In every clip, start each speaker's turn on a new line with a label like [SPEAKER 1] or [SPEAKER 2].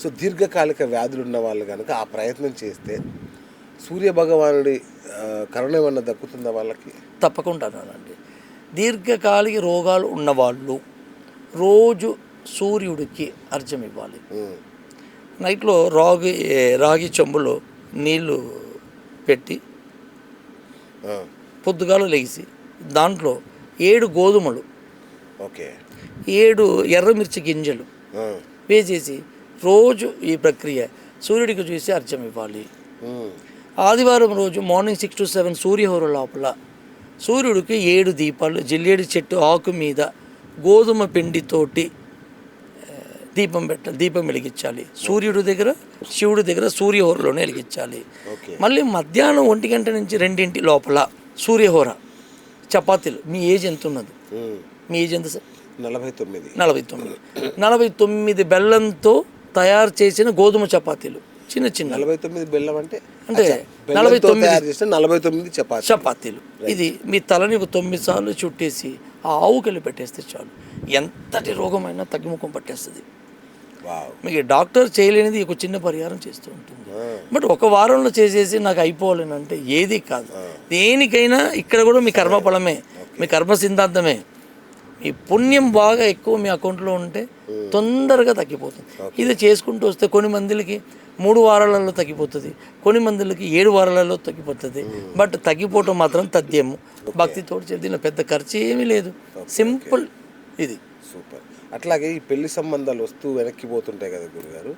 [SPEAKER 1] So దీర్ఘకాలిక వ్యాధులు ఉన్న వాళ్ళు కనుక ఆ ప్రయత్నం చేస్తే సూర్య భగవానుడి కరుణ ఏమన్నా దక్కుతుందా వాళ్ళకి?
[SPEAKER 2] తప్పకుండానండి. దీర్ఘకాలిక రోగాలు ఉన్నవాళ్ళు రోజు సూర్యుడికి అర్ఘ్యం ఇవ్వాలి. నైట్లో రాగి చెంబులో నీళ్లు పెట్టి పొద్దుగాల లేచి దాంట్లో 7 గోధుమలు,
[SPEAKER 1] ఓకే,
[SPEAKER 2] 7 ఎర్రమిర్చి గింజలు వేసేసి రోజు ఈ ప్రక్రియ సూర్యుడికి చూసి అర్ఘ్యం ఇవ్వాలి. ఆదివారం రోజు మార్నింగ్ 6 to 7 సూర్యహోర లోపల సూర్యుడికి 7 దీపాలు జిల్లేడు చెట్టు ఆకు మీద గోధుమ పిండితోటి దీపం వెలిగించాలి. సూర్యుడి దగ్గర, శివుడి దగ్గర సూర్యహోరలోనే వెలిగించాలి. మళ్ళీ మధ్యాహ్నం 1 గంట నుంచి 2 లోపల సూర్యహోర చపాతీలు. మీ ఏజ్ ఎంత ఉన్నది? మీ ఏజ్ ఎంత సార్? 49 బెల్లంతో తయారు చేసిన గోధుమ చపాతీలు, చిన్న చిన్న.
[SPEAKER 1] 49 బెల్లం అంటే
[SPEAKER 2] 49 చపాతీలు. ఇది మీ తలని 9 సార్లు చుట్టేసి ఆ ఆవుకెళ్ళి పెట్టేస్తే చాలు, ఎంతటి రోగమైనా తగ్గిముఖం పట్టేస్తుంది. మీకు డాక్టర్ చేయలేనిది ఒక చిన్న పరిహారం చేస్తూ ఉంటుంది. బట్ ఒక వారంలో చేసేసి నాకు అయిపోవాలని ఏది కాదు. దేనికైనా ఇక్కడ కూడా మీ కర్మఫలమే, మీ కర్మ సిద్ధాంతమే. మీ పుణ్యం బాగా ఎక్కువ మీ అకౌంట్లో ఉంటే తొందరగా తగ్గిపోతుంది. ఇది చేసుకుంటూ వస్తే కొన్ని మందికి 3 వారాలలో తగ్గిపోతుంది, కొన్ని మందికి 7 వారాలలో తగ్గిపోతుంది. బట్ తగ్గిపోవటం మాత్రం తథ్యము. భక్తితో దీనిలో పెద్ద ఖర్చు ఏమీ లేదు, సింపుల్ ఇది.
[SPEAKER 1] సూపర్. అట్లాగే ఈ పెళ్లి సంబంధాలు వస్తూ వెనక్కి పోతుంటాయి కదా గురుగారు,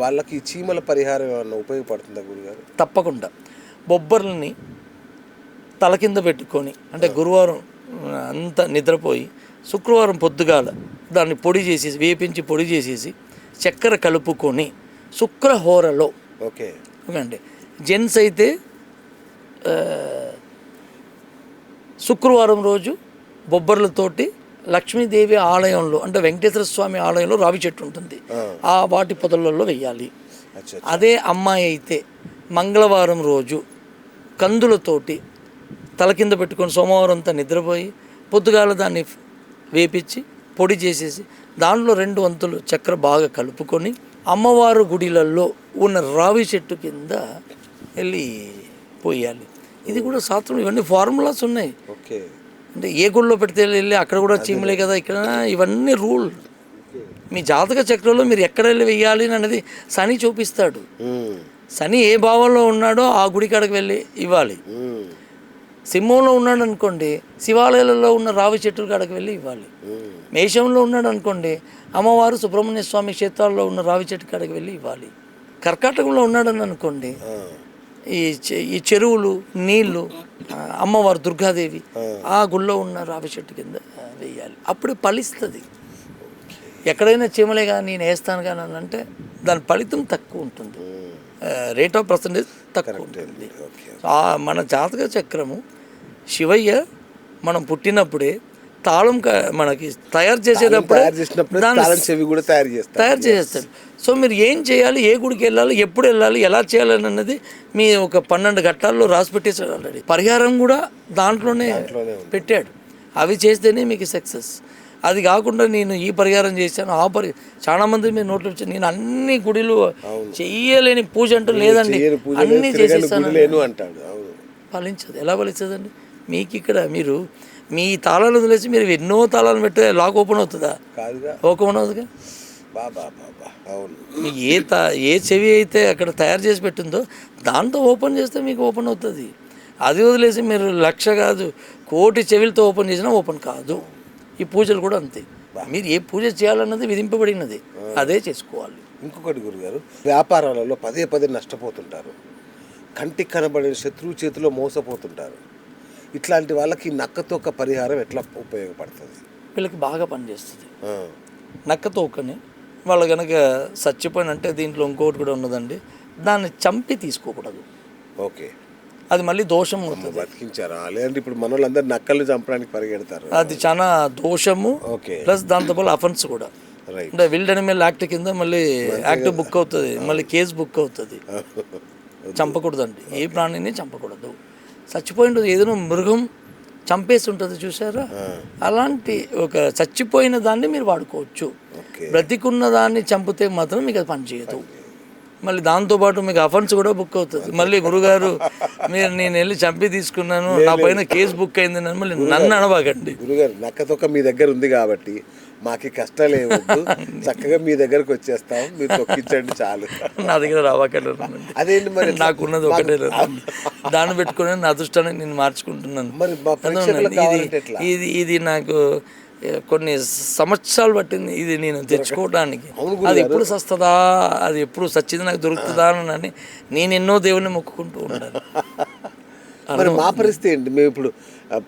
[SPEAKER 1] వాళ్ళకి ఈ చీమల పరిహారం ఏమన్నా ఉపయోగపడుతుందా గురుగారు?
[SPEAKER 2] తప్పకుండా. బొబ్బర్లని తల కింద పెట్టుకొని, అంటే గురువారం అంతా నిద్రపోయి శుక్రవారం పొద్దుగాల దాన్ని పొడి చేసేసి, వేపించి పొడి చేసేసి చక్కెర కలుపుకొని శుక్రహోరలో,
[SPEAKER 1] ఓకే
[SPEAKER 2] అండి జెంట్స్ అయితే శుక్రవారం రోజు బొబ్బర్లతోటి లక్ష్మీదేవి ఆలయంలో, అంటే వెంకటేశ్వర స్వామి ఆలయంలో రావి చెట్టు ఉంటుంది, ఆ వాటి పొదలలో వెయ్యాలి. అదే అమ్మాయి అయితే మంగళవారం రోజు కందులతోటి తల కింద పెట్టుకొని సోమవారం అంతా నిద్రపోయి పొద్దుగాల దాన్ని వేపించి పొడి చేసేసి దాంట్లో 2 వంతులు చక్కెర బాగా కలుపుకొని అమ్మవారు గుడిలలో ఉన్న రావి చెట్టు కింద వెళ్ళి పోయాలి. ఇది కూడా శాస్త్రం, ఇవన్నీ ఫార్ములాస్ ఉన్నాయి.
[SPEAKER 1] ఓకే,
[SPEAKER 2] అంటే ఏ గుళ్ళో పెడితే వెళ్ళి అక్కడ కూడా చీమలే కదా, ఇక్కడ ఇవన్నీ రూల్. మీ జాతక చక్రంలో మీరు ఎక్కడ వెళ్ళి వెయ్యాలి అనేది శని చూపిస్తాడు. శని ఏ భావంలో ఉన్నాడో ఆ గుడి కాడకి వెళ్ళి ఇవ్వాలి. సింహంలో ఉన్నాడు అనుకోండి, శివాలయాలలో ఉన్న రావి చెట్టు కాడకి వెళ్ళి ఇవ్వాలి. మేషంలో ఉన్నాడు అనుకోండి, అమ్మవారు సుబ్రహ్మణ్య స్వామి క్షేత్రాల్లో ఉన్న రావి చెట్టు కాడకి వెళ్ళి ఇవ్వాలి. కర్కాటకంలో ఉన్నాడని అనుకోండి, ఈ చెరువులు నీళ్లు అమ్మవారు దుర్గాదేవి ఆ గుళ్ళో ఉన్న రావి చెట్టు కింద వేయాలి. అప్పుడు ఫలిస్తుంది. ఎక్కడైనా చీమలే కానీ నేను వేస్తాను కానీ అని అంటే దాని ఫలితం తక్కువ ఉంటుంది, రేట్ ఆఫ్ పర్సంటేజ్ తక్కువ ఉంటుంది. మన జాతక చక్రము శివయ్య మనం పుట్టినప్పుడే తాళం మనకి తయారు చేసేటప్పుడు తయారు చేసేస్తాడు. సో మీరు ఏం చేయాలి, ఏ గుడికి వెళ్ళాలి, ఎప్పుడు వెళ్ళాలి, ఎలా చేయాలని అన్నది మీ ఒక 12 ఘట్టాల్లో రాసి పెట్టేశాడు ఆల్రెడీ. పరిహారం కూడా దాంట్లోనే పెట్టాడు. అవి చేస్తేనే మీకు సక్సెస్. అది కాకుండా నేను ఈ పరిహారం చేశాను, చాలా మంది మీరు నోట్లో వచ్చాను, నేను అన్ని గుడిలు చెయ్యలేని పూజ అంటూ లేదండి, అన్నీ చేసేస్తాను ఫలించదు. ఎలా ఫలించదండి? మీకు ఇక్కడ మీరు మీ తాళాలు వదిలేసి మీరు ఎన్నో తాళాలు పెడితే లాక్ ఓపెన్ అవుతుందా? ఓపెన్ అవుతుందిగా. మీకు ఏ చెవి అయితే అక్కడ తయారు చేసి పెట్టిందో దాంతో ఓపెన్ చేస్తే మీకు ఓపెన్ అవుతుంది. అది వదిలేసి మీరు 1,00,000 కాదు 1,00,000 చెవులతో ఓపెన్ చేసినా ఓపెన్ కాదు. ఈ పూజలు కూడా అంతే. మీరు ఏ పూజ చేయాలన్నది విధింపబడినది, అదే చేసుకోవాలి.
[SPEAKER 1] ఇంకొకటి గురుగారు, వ్యాపారాలలో పదే నష్టపోతుంటారు, కంటికి కనబడిన శత్రువు చేతిలో మోసపోతుంటారు. ఇట్లాంటి వాళ్ళకి నక్కతోక పరిహారం ఎట్లా ఉపయోగపడుతుంది?
[SPEAKER 2] వీళ్ళకి బాగా పనిచేస్తుంది నక్కతోకని. వాళ్ళు కనుక చచ్చిపోయినంటే దీంట్లో ఇంకోటి కూడా ఉన్నదండి, దాన్ని చంపి తీసుకోకూడదు.
[SPEAKER 1] ఓకే,
[SPEAKER 2] అది మళ్ళీ దోషం అవుతుంది.
[SPEAKER 1] బతికించారా? లేదంటే ఇప్పుడు మన వాళ్ళందరూ నక్కలు చంపడానికి పరిగెడతారు,
[SPEAKER 2] అది చాలా దోషము. ప్లస్ దాంతోపాటు అఫెన్స్ కూడా. అంటే విల్డ్ అనిమల్ యాక్ట్ కింద మళ్ళీ యాక్ట్ బుక్ అవుతుంది, మళ్ళీ కేసు బుక్ అవుతుంది. చంపకూడదండి, ఏ ప్రాణిని చంపకూడదు. చచ్చిపోయిన ఏదైనా మృగం చంపేసి ఉంటుంది చూసారా, అలాంటి ఒక చచ్చిపోయిన దాన్ని మీరు వాడుకోవచ్చు.
[SPEAKER 1] ఓకే.
[SPEAKER 2] బ్రతికున్న దాన్ని చంపితే మాత్రం మీకు అది పనిచేయదు. మళ్ళీ దాంతోపాటు మీకు అఫెన్స్ కూడా బుక్ అవుతుంది. మళ్ళీ గురుగారు మీరు నేను వెళ్ళి చంపి తీసుకున్నాను, నా పైన కేసు బుక్ అయింది అని మళ్ళీ నన్ను అనబాకండి.
[SPEAKER 1] గురుగారు నక్కతొక్క మీ దగ్గర ఉంది కాబట్టి మాకు కష్టాలు ఏమొద్దు, చక్కగా మీ దగ్గరకు వచ్చేస్తాం, మీరు తొక్కించండి చాలు.
[SPEAKER 2] నా దగ్గర రావాకండి.
[SPEAKER 1] అదేంటి మరి
[SPEAKER 2] నాకున్నది ఒకటే, దాన్ని పెట్టుకుని నా అదృష్టాన్ని నేను మార్చుకుంటున్నాను.
[SPEAKER 1] మరి మా ప్రేక్షకులకు కావాలంటే ఎట్లా?
[SPEAKER 2] ఇది నాకు కొన్ని సంవత్సరాలు పట్టింది ఇది నేను తెచ్చుకోవడానికి. అది ఎప్పుడు సస్తుందా, అది ఎప్పుడు సచ్చింది నాకు దొరుకుతుందా అని నేను ఎన్నో దేవుని మొక్కుకుంటూ ఉంటాను.
[SPEAKER 1] మరి మా పరిస్థితి ఏంటి? మేము ఇప్పుడు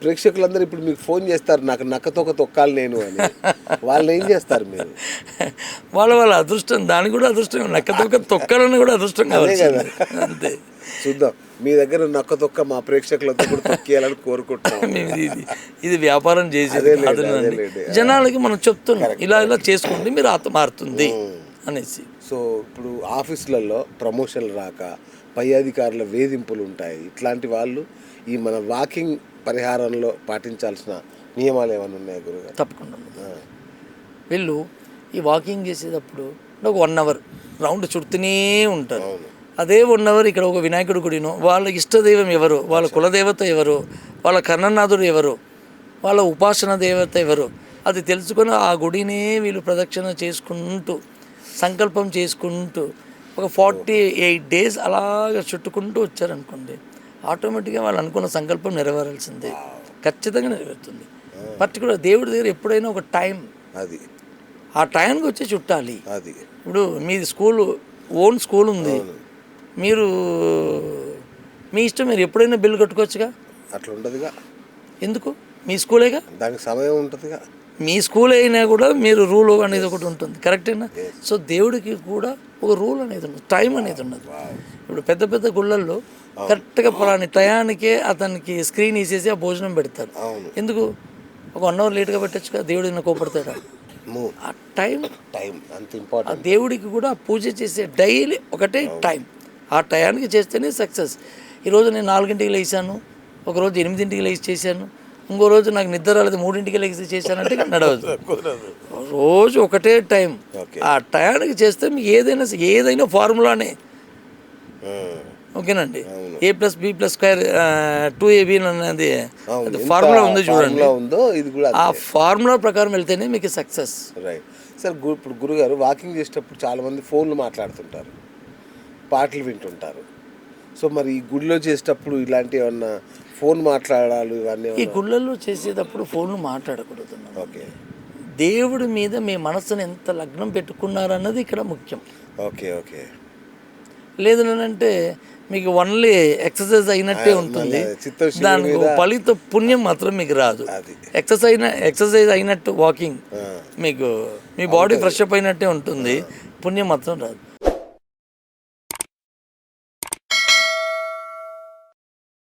[SPEAKER 1] ప్రేక్షకులందరూ ఇప్పుడు మీకు ఫోన్ చేస్తారు, నాకు నక్కతోక తొక్కాలి నేను అని. వాళ్ళు ఏం చేస్తారు మీరు?
[SPEAKER 2] వాళ్ళ అదృష్టం, దానికి కూడా అదృష్టం, నక్కతోక తొక్కాలని కూడా అదృష్టం కావాలి కదా. అంతే.
[SPEAKER 1] చూద్దాం, మీ దగ్గర నక్కతొక్క మా ప్రేక్షకులతో కూడా తొక్కేయాలని కోరుకుంటున్నాం.
[SPEAKER 2] ఇది వ్యాపారం చేసేది కాదండి. జనాలకి మనం చెప్తున్నాం ఇలా చేసుకోండి, మీరు ఆత్మ మారుతుంది అనేసి.
[SPEAKER 1] సో ఇప్పుడు ఆఫీసులలో ప్రమోషన్లు రాక పై అధికారుల వేధింపులు ఉంటాయి. ఇట్లాంటి వాళ్ళు ఈ మన వాకింగ్ పరిహారంలో పాటించాల్సిన నియమాలు ఏమైనా ఉన్నాయా గురుగారు?
[SPEAKER 2] తప్పకుండా. వీళ్ళు ఈ వాకింగ్ చేసేటప్పుడు ఒక 1 hour రౌండ్ చుడుతూనే ఉంటారు. అదే 1 hour ఇక్కడ ఒక వినాయకుడి గుడినో, వాళ్ళ ఇష్టదైవం ఎవరు, వాళ్ళ కులదేవత ఎవరు, వాళ్ళ కర్ణనాథుడు ఎవరు, వాళ్ళ ఉపాసన దేవత ఎవరు, అది తెలుసుకొని ఆ గుడినే వీళ్ళు ప్రదక్షిణ చేసుకుంటూ సంకల్పం చేసుకుంటూ ఒక 48 days అలాగ చుట్టుకుంటూ వచ్చారనుకోండి, ఆటోమేటిక్గా వాళ్ళు అనుకున్న సంకల్పం నెరవేరాల్సిందే, ఖచ్చితంగా నెరవేరుతుంది. పర్టికులర్ దేవుడి దగ్గర ఎప్పుడైనా ఒక టైం,
[SPEAKER 1] అది
[SPEAKER 2] ఆ టైంకి వచ్చి చుట్టాలి.
[SPEAKER 1] అది
[SPEAKER 2] ఇప్పుడు మీది స్కూల్, ఓన్ స్కూల్ ఉంది, మీరు మీ ఇష్టం, మీరు ఎప్పుడైనా బిల్లు కట్టుకోవచ్చుగా.
[SPEAKER 1] అట్లా ఉండదుగా.
[SPEAKER 2] ఎందుకు? మీ స్కూలేగా,
[SPEAKER 1] దానికి సమయం ఉంటుందిగా.
[SPEAKER 2] మీ స్కూల్ అయినా కూడా మీరు రూల్ అనేది ఒకటి ఉంటుంది, కరెక్టేనా? సో దేవుడికి కూడా ఒక రూల్ అనేది ఉండదు, టైం అనేది ఉండదు. ఇప్పుడు పెద్ద పెద్ద గుళ్ళల్లో కరెక్ట్గా పలాని టయానికే అతనికి స్క్రీన్ వేసేసి ఆ భోజనం పెడతారు. ఎందుకు? ఒక 1 hour లేట్గా పెట్టచ్చుగా, దేవుడు నిన్న కోపడతాడా? ఆ టైం
[SPEAKER 1] అంత ఇంపార్టెంట్.
[SPEAKER 2] ఆ దేవుడికి కూడా పూజ చేసే డైలీ ఒకటే టైం, ఆ టయానికి చేస్తేనే సక్సెస్. ఈరోజు నేను 4 లేచాను, ఒకరోజు 8 లేచి చేశాను, ఇంకో రోజు నాకు నిద్ర రాలేదు 3 లేచి చేశానంటే నడవదు. రోజు ఒకటే టైం, ఆ టయానికి చేస్తే మీకు ఏదైనా ఫార్ములానే. ఓకేనండి. A+B+² 2AB అన్నది ఫార్ములా ఉంది చూడండి, ఆ ఫార్ములా ప్రకారం వెళ్తేనే మీకు సక్సెస్.
[SPEAKER 1] Right sir. ఇప్పుడు గురుగారు వాకింగ్ చేసేటప్పుడు చాలామంది ఫోన్లు మాట్లాడుతుంటారు, పాటలు వింటుంటారు. సో మరి ఈ గుడిలో చేసేటప్పుడు ఇలాంటి ఏమన్నా ఫోన్ మాట్లాడాలి ఇవన్నీ?
[SPEAKER 2] ఈ గుళ్ళల్లో చేసేటప్పుడు ఫోన్లు మాట్లాడకూడదు.
[SPEAKER 1] ఓకే.
[SPEAKER 2] దేవుడి మీద మీ మనసును ఎంత లగ్నం పెట్టుకున్నారన్నది ఇక్కడ ముఖ్యం.
[SPEAKER 1] ఓకే. ఓకే.
[SPEAKER 2] లేదు అంటే మీకు ఓన్లీ ఎక్సర్సైజ్ అయినట్టే ఉంటుంది, దానికి ఫలిత పుణ్యం మాత్రం మీకు రాదు. ఎక్సర్సైజ్ అయినట్టు వాకింగ్ మీకు మీ బాడీ ఫ్రెష్ అప్ అయినట్టే ఉంటుంది, పుణ్యం మాత్రం రాదు.